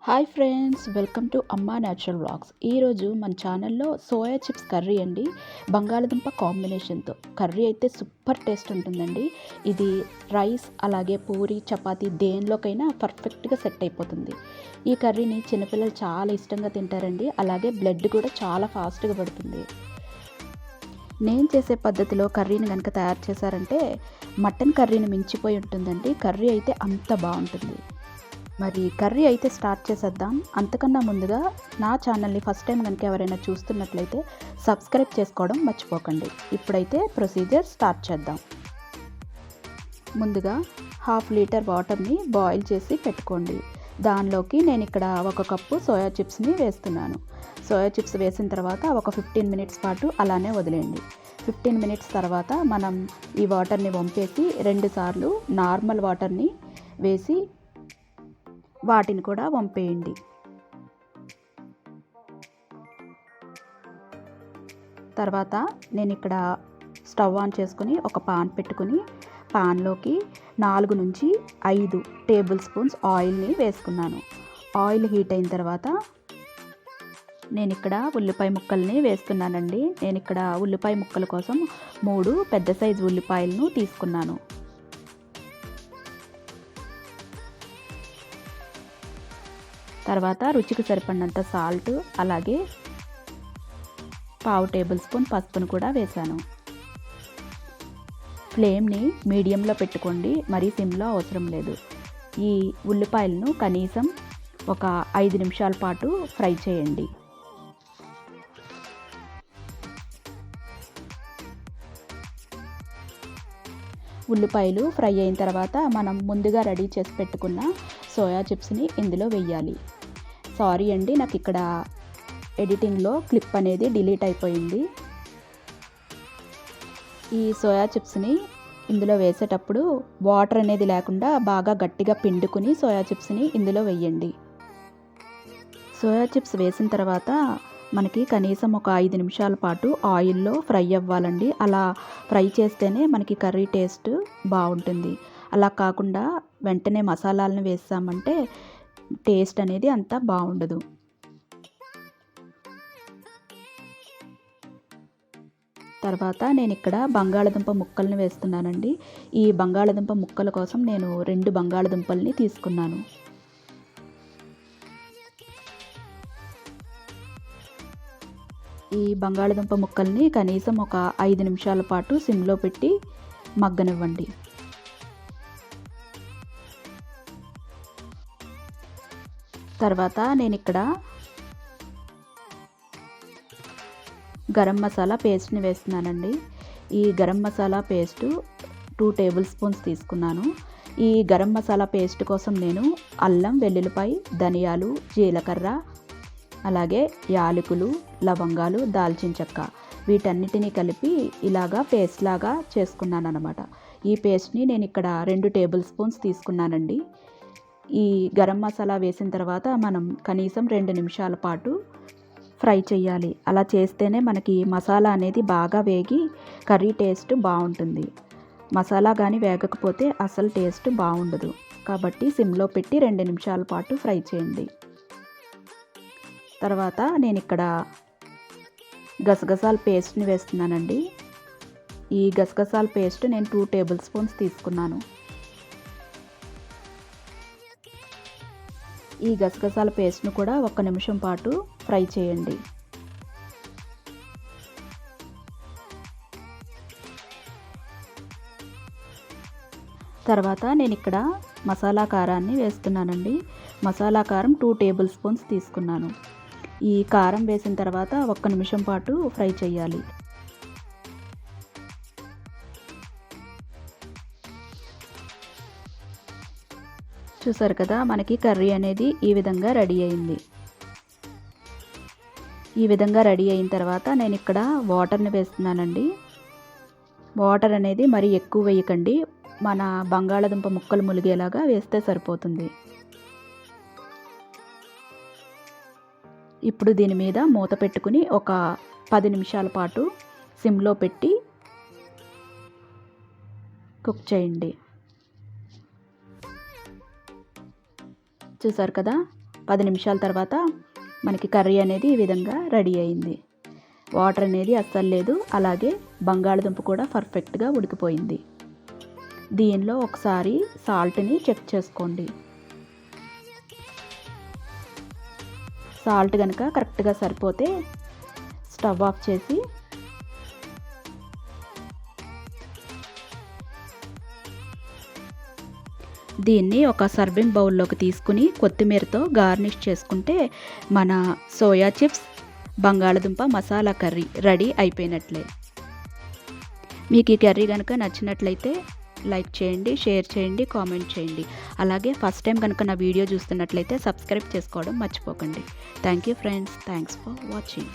Hi friends, welcome to అమ్మా natural vlogs. ఈరోజు మన ఛానల్లో సోయా చిప్స్ కర్రీ అండి, బంగాళదుంప కాంబినేషన్తో కర్రీ అయితే సూపర్ టేస్ట్ ఉంటుందండి. ఇది రైస్ అలాగే పూరి చపాతీ దేనిలోకైనా పర్ఫెక్ట్గా సెట్ అయిపోతుంది. ఈ కర్రీని చిన్నపిల్లలు చాలా ఇష్టంగా తింటారండి, అలాగే బ్లడ్ కూడా చాలా ఫాస్ట్గా పడుతుంది. నేను చేసే పద్ధతిలో కర్రీని కనుక తయారు చేశారంటే మటన్ కర్రీని మించిపోయి ఉంటుందండి. కర్రీ అయితే అంత బాగుంటుంది. మరి కర్రీ అయితే స్టార్ట్ చేసేద్దాం. అంతకన్నా ముందుగా నా ఛానల్ని ఫస్ట్ టైం కనుక ఎవరైనా చూస్తున్నట్లయితే సబ్స్క్రైబ్ చేసుకోవడం మర్చిపోకండి. ఇప్పుడైతే ప్రొసీజర్ స్టార్ట్ చేద్దాం. ముందుగా 1/2 లీటర్ వాటర్ని బాయిల్ చేసి పెట్టుకోండి. దానిలోకి నేను ఇక్కడ 1 కప్పు సోయా చిప్స్ని వేస్తున్నాను. సోయా చిప్స్ వేసిన తర్వాత ఒక 15 మినిట్స్ పాటు అలానే వదిలేయండి. 15 మినిట్స్ తర్వాత మనం ఈ వాటర్ని వంపేసి 2 సార్లు నార్మల్ వాటర్ని వేసి వాటిని కూడా వంపేయండి. తర్వాత నేను ఇక్కడ స్టవ్ ఆన్ చేసుకుని ఒక పాన్ పెట్టుకుని పాన్లోకి 4 నుంచి 5 టేబుల్ స్పూన్స్ ఆయిల్ని వేసుకున్నాను. ఆయిల్ హీట్ అయిన తర్వాత నేను ఇక్కడ ఉల్లిపాయ ముక్కల్ని వేస్తున్నానండి. నేను ఇక్కడ ఉల్లిపాయ ముక్కల కోసం 3 పెద్ద సైజు ఉల్లిపాయలను తీసుకున్నాను. తర్వాత రుచికి సరిపడినంత సాల్ట్ అలాగే 1/2 టేబుల్ స్పూన్ పసుపును కూడా వేశాను. ఫ్లేమ్ని మీడియంలో పెట్టుకోండి, మరీ సిమ్లో అవసరం లేదు. ఈ ఉల్లిపాయలను కనీసం ఒక 5 నిమిషాల పాటు ఫ్రై చేయండి. ఉల్లిపాయలు ఫ్రై అయిన తర్వాత మనం ముందుగా రెడీ చేసి పెట్టుకున్న సోయా చిప్స్ని ఇందులో వేయాలి. సారీ అండి, నాకు ఇక్కడ ఎడిటింగ్లో క్లిప్ అనేది డిలీట్ అయిపోయింది. ఈ సోయా చిప్స్ని ఇందులో వేసేటప్పుడు వాటర్ అనేది లేకుండా బాగా గట్టిగా పిండుకుని సోయా చిప్స్ని ఇందులో వేయండి. సోయా చిప్స్ వేసిన తర్వాత మనకి కనీసం ఒక 5 నిమిషాల పాటు ఆయిల్లో ఫ్రై అవ్వాలండి. అలా ఫ్రై చేస్తేనే మనకి కర్రీ టేస్ట్ బాగుంటుంది. అలా కాకుండా వెంటనే మసాలాలను వేసామంటే టేస్ట్ అనేది అంత బాగుండదు. తర్వాత నేను ఇక్కడ బంగాళదుంప ముక్కల్ని వేస్తున్నానండి. ఈ బంగాళదుంప ముక్కల కోసం నేను 2 బంగాళదుంపల్ని తీసుకున్నాను. ఈ బంగాళదుంప ముక్కల్ని కనీసం ఒక 5 నిమిషాల పాటు సిమ్లో పెట్టి మగ్గనివ్వండి. తర్వాత నేను ఇక్కడ గరం మసాలా పేస్ట్ని వేస్తున్నానండి. ఈ garam masala paste 2 table spoons తీసుకున్నాను. ఈ గరం మసాలా పేస్ట్ కోసం నేను అల్లం వెల్లుల్లిపాయ ధనియాలు జీలకర్ర అలాగే యాలకులు లవంగాలు దాల్చిన చెక్క వీటన్నిటిని కలిపి ఇలాగా పేస్ట్ లాగా చేసుకున్నాను అన్నమాట. ఈ పేస్ట్ని నేను ఇక్కడ 2 టేబుల్ స్పూన్స్ తీసుకున్నానండి. ఈ గరం మసాలా వేసిన తర్వాత మనం కనీసం 2 నిమిషాల పాటు ఫ్రై చేయాలి. అలా చేస్తేనే మనకి మసాలా అనేది బాగా వేగి కర్రీ టేస్ట్ బాగుంటుంది. మసాలా కానీ వేగకపోతే అసలు టేస్ట్ బాగుండదు. కాబట్టి సిమ్లో పెట్టి 2 నిమిషాల పాటు ఫ్రై చేయండి. తర్వాత నేను ఇక్కడ గసగసాల పేస్ట్ని వేస్తున్నానండి. ఈ గసగసాల పేస్ట్ నేను 2 టేబుల్ స్పూన్స్ తీసుకున్నాను. ఈ గసగసాల పేస్ట్ను కూడా 1 నిమిషం పాటు ఫ్రై చేయండి. తర్వాత నేను ఇక్కడ మసాలా కారాన్ని వేస్తున్నానండి. మసాలా కారం 2 టేబుల్ స్పూన్స్ తీసుకున్నాను. ఈ కారం వేసిన తర్వాత 1 నిమిషం పాటు ఫ్రై చేయాలి. చూసారు కదా, మనకి కర్రీ అనేది ఈ విధంగా రెడీ అయింది. ఈ విధంగా రెడీ అయిన తర్వాత నేను ఇక్కడ వాటర్ని వేస్తున్నానండి. వాటర్ అనేది మరి ఎక్కువ వేయకండి, మన బంగాళదుంప ముక్కలు ములిగేలాగా వేస్తే సరిపోతుంది. ఇప్పుడు దీని మీద మూత పెట్టుకుని ఒక 10 నిమిషాల పాటు సిమ్లో పెట్టి కుక్ చేయండి. చూసారు కదా, 10 నిమిషాల తర్వాత మనకి కర్రీ అనేది ఈ విధంగా రెడీ అయింది. వాటర్ అనేది అస్సలు లేదు, అలాగే బంగాళదుంప కూడా పర్ఫెక్ట్గా ఉడికిపోయింది. దీనిలో ఒకసారి సాల్ట్ని చెక్ చేసుకోండి. సాల్ట్ కనుక కరెక్ట్గా సరిపోతే స్టవ్ ఆఫ్ చేసి దీన్ని ఒక సర్వింగ్ బౌల్లోకి తీసుకుని కొత్తిమీరతో గార్నిష్ చేసుకుంటే మన సోయా చిప్స్ బంగాళదుంప మసాలా కర్రీ రెడీ అయిపోయినట్లే. మీకు ఈ కర్రీ కనుక నచ్చినట్లయితే లైక్ చేయండి, షేర్ చేయండి, కామెంట్ చేయండి. అలాగే ఫస్ట్ టైం కనుక నా వీడియో చూస్తున్నట్లయితే సబ్స్క్రైబ్ చేసుకోవడం మర్చిపోకండి. Thank you friends, thanks for watching.